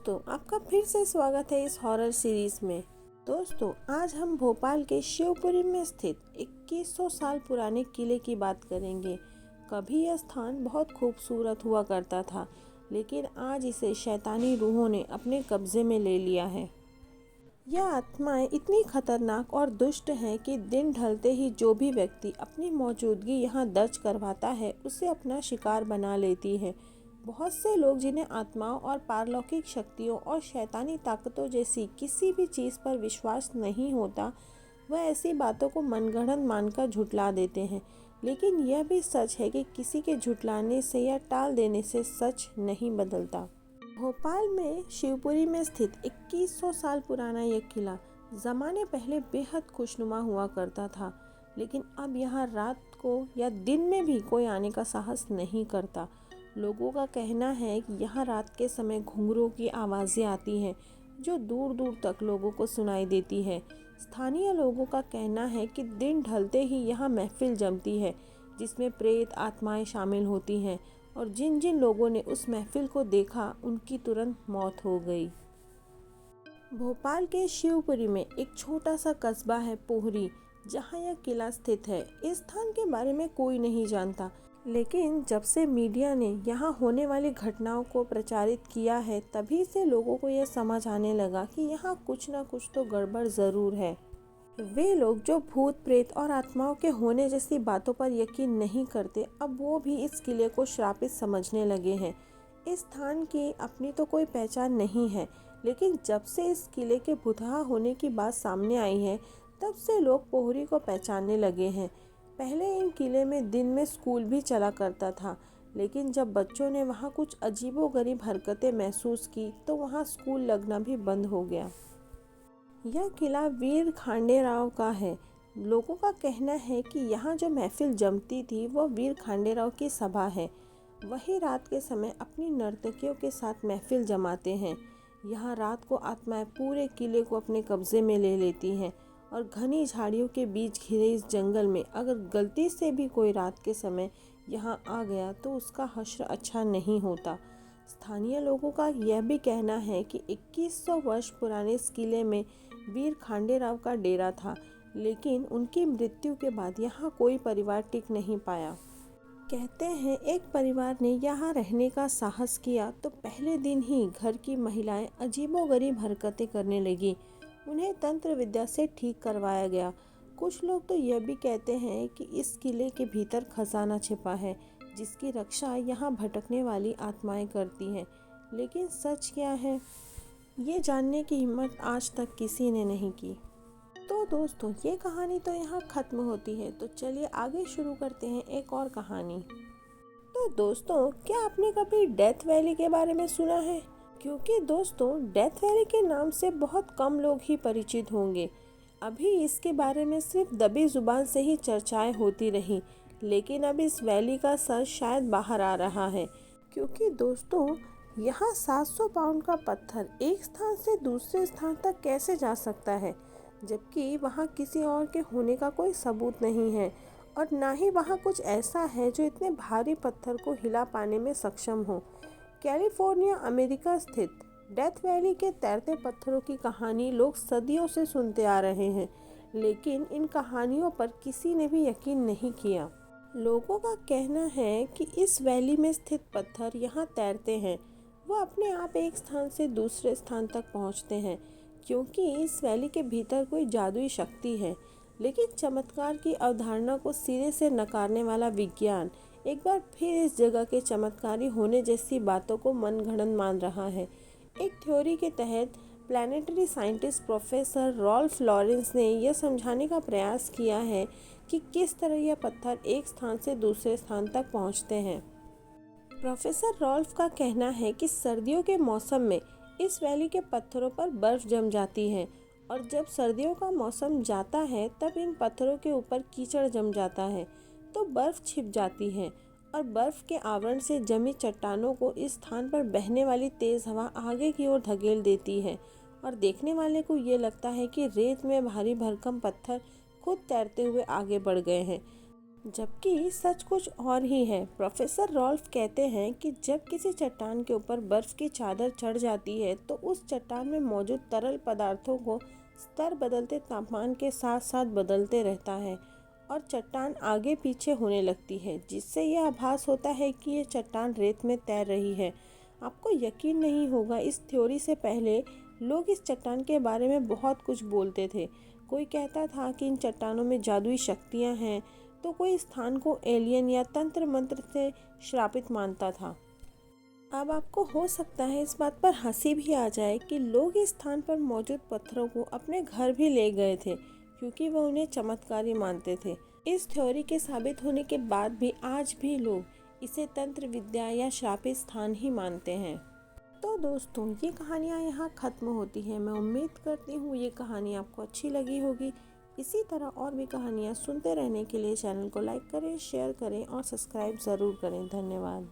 दोस्तों, आपका फिर से स्वागत है इस हॉरर सीरीज में। दोस्तों, आज हम भोपाल के शिवपुरी में स्थित 2100 साल पुराने किले की बात करेंगे। कभी यह स्थान बहुत खूबसूरत हुआ करता था, लेकिन आज इसे शैतानी रूहों ने अपने कब्जे में ले लिया है। यह आत्माएं इतनी खतरनाक और दुष्ट हैं कि दिन ढलते ही जो भी व्यक्ति अपनी मौजूदगी यहाँ दर्ज करवाता है, उसे अपना शिकार बना लेती है। बहुत से लोग जिन्हें आत्माओं और पारलौकिक शक्तियों और शैतानी ताकतों जैसी किसी भी चीज़ पर विश्वास नहीं होता, वह ऐसी बातों को मनगढ़ंत मानकर झुठला देते हैं। लेकिन यह भी सच है कि किसी के झुठलाने से या टाल देने से सच नहीं बदलता। भोपाल में शिवपुरी में स्थित 2100 साल पुराना यह किला ज़माने पहले बेहद खुशनुमा हुआ करता था, लेकिन अब यहाँ रात को या दिन में भी कोई आने का साहस नहीं करता। लोगों का कहना है कि यहाँ रात के समय घुंघरूओं की आवाज़ें आती हैं, जो दूर दूर तक लोगों को सुनाई देती है। स्थानीय लोगों का कहना है कि दिन ढलते ही यहाँ महफिल जमती है, जिसमें प्रेत आत्माएं शामिल होती हैं, और जिन जिन लोगों ने उस महफिल को देखा, उनकी तुरंत मौत हो गई। भोपाल के शिवपुरी में एक छोटा सा कस्बा है पोहरी, जहाँ यह किला स्थित है। इस स्थान के बारे में कोई नहीं जानता, लेकिन जब से मीडिया ने यहाँ होने वाली घटनाओं को प्रचारित किया है, तभी से लोगों को यह समझ आने लगा कि यहाँ कुछ ना कुछ तो गड़बड़ ज़रूर है। वे लोग जो भूत प्रेत और आत्माओं के होने जैसी बातों पर यकीन नहीं करते, अब वो भी इस किले को श्रापित समझने लगे हैं। इस स्थान की अपनी तो कोई पहचान नहीं है, लेकिन जब से इस किले के भुतहा होने की बात सामने आई है, तब से लोग पोहरी को पहचानने लगे हैं। पहले इन किले में दिन में स्कूल भी चला करता था, लेकिन जब बच्चों ने वहाँ कुछ अजीबोगरीब हरकतें महसूस की, तो वहाँ स्कूल लगना भी बंद हो गया। यह किला वीर खांडेराव का है। लोगों का कहना है कि यहाँ जो महफिल जमती थी, वह वीर खांडेराव की सभा है। वही रात के समय अपनी नर्तकियों के साथ महफिल जमाते हैं। यहाँ रात को आत्माएं पूरे किले को अपने कब्जे में ले लेती हैं, और घनी झाड़ियों के बीच घिरे इस जंगल में अगर गलती से भी कोई रात के समय यहाँ आ गया, तो उसका हश्र अच्छा नहीं होता। स्थानीय लोगों का यह भी कहना है कि 2100 वर्ष पुराने इस किले में वीर खांडेराव का डेरा था, लेकिन उनकी मृत्यु के बाद यहाँ कोई परिवार टिक नहीं पाया। कहते हैं एक परिवार ने यहाँ रहने का साहस किया तो पहले दिन ही घर की महिलाएं अजीबोगरीब हरकतें करने लगी। उन्हें तंत्र विद्या से ठीक करवाया गया। कुछ लोग तो यह भी कहते हैं कि इस किले के भीतर खजाना छिपा है, जिसकी रक्षा यहाँ भटकने वाली आत्माएं करती हैं। लेकिन सच क्या है, ये जानने की हिम्मत आज तक किसी ने नहीं की। तो दोस्तों, ये कहानी तो यहाँ खत्म होती है, तो चलिए आगे शुरू करते हैं एक और कहानी। तो दोस्तों, क्या आपने कभी डेथ वैली के बारे में सुना है? क्योंकि दोस्तों, डेथ वैली के नाम से बहुत कम लोग ही परिचित होंगे। अभी इसके बारे में सिर्फ दबी जुबान से ही चर्चाएं होती रही, लेकिन अब इस वैली का सर शायद बाहर आ रहा है। क्योंकि दोस्तों, यहाँ 700 पाउंड का पत्थर एक स्थान से दूसरे स्थान तक कैसे जा सकता है, जबकि वहाँ किसी और के होने का कोई सबूत नहीं है, और ना ही वहाँ कुछ ऐसा है जो इतने भारी पत्थर को हिला पाने में सक्षम हो। कैलिफोर्निया अमेरिका स्थित डेथ वैली के तैरते पत्थरों की कहानी लोग सदियों से सुनते आ रहे हैं, लेकिन इन कहानियों पर किसी ने भी यकीन नहीं किया। लोगों का कहना है कि इस वैली में स्थित पत्थर यहाँ तैरते हैं। वह अपने आप एक स्थान से दूसरे स्थान तक पहुँचते हैं, क्योंकि इस वैली के भीतर कोई जादुई शक्ति है। लेकिन चमत्कार की अवधारणा को सिरे से नकारने वाला विज्ञान एक बार फिर इस जगह के चमत्कारी होने जैसी बातों को मनगढ़ंत मान रहा है। एक थ्योरी के तहत planetary scientist professor Rolf Lawrence ने यह समझाने का प्रयास किया है कि किस तरह यह पत्थर एक स्थान से दूसरे स्थान तक पहुंचते हैं। प्रोफेसर रॉल्फ का कहना है कि सर्दियों के मौसम में इस वैली के पत्थरों पर बर्फ जम जाती है, और जब सर्दियों का मौसम जाता है, तब इन पत्थरों के ऊपर कीचड़ जम जाता है, तो बर्फ छिप जाती है, और बर्फ के आवरण से जमी चट्टानों को इस स्थान पर बहने वाली तेज़ हवा आगे की ओर धकेल देती है, और देखने वाले को ये लगता है कि रेत में भारी भरकम पत्थर खुद तैरते हुए आगे बढ़ गए हैं। जबकि सच कुछ और ही है। प्रोफेसर रॉल्फ कहते हैं कि जब किसी चट्टान के ऊपर बर्फ की चादर चढ़ जाती है तो उस चट्टान में मौजूद तरल पदार्थों को स्तर बदलते तापमान के साथ साथ बदलते रहता है और चट्टान आगे पीछे होने लगती है, जिससे यह आभास होता है कि यह चट्टान रेत में तैर रही है। आपको यकीन नहीं होगा, इस थ्योरी से पहले लोग इस चट्टान के बारे में बहुत कुछ बोलते थे। कोई कहता था कि इन चट्टानों में जादुई शक्तियाँ हैं, तो कोई स्थान को एलियन या तंत्र मंत्र से श्रापित मानता था। अब आपको हो सकता है इस बात पर हंसी भी आ जाए कि लोग इस स्थान पर मौजूद पत्थरों को अपने घर भी ले गए थे, क्योंकि वह उन्हें चमत्कारी मानते थे। इस थ्योरी के साबित होने के बाद भी आज भी लोग इसे तंत्र विद्या या श्रापित स्थान ही मानते हैं। तो दोस्तों, ये कहानियाँ यहाँ ख़त्म होती हैं। मैं उम्मीद करती हूँ ये कहानी आपको अच्छी लगी होगी। इसी तरह और भी कहानियाँ सुनते रहने के लिए चैनल को लाइक करें, शेयर करें और सब्सक्राइब ज़रूर करें। धन्यवाद।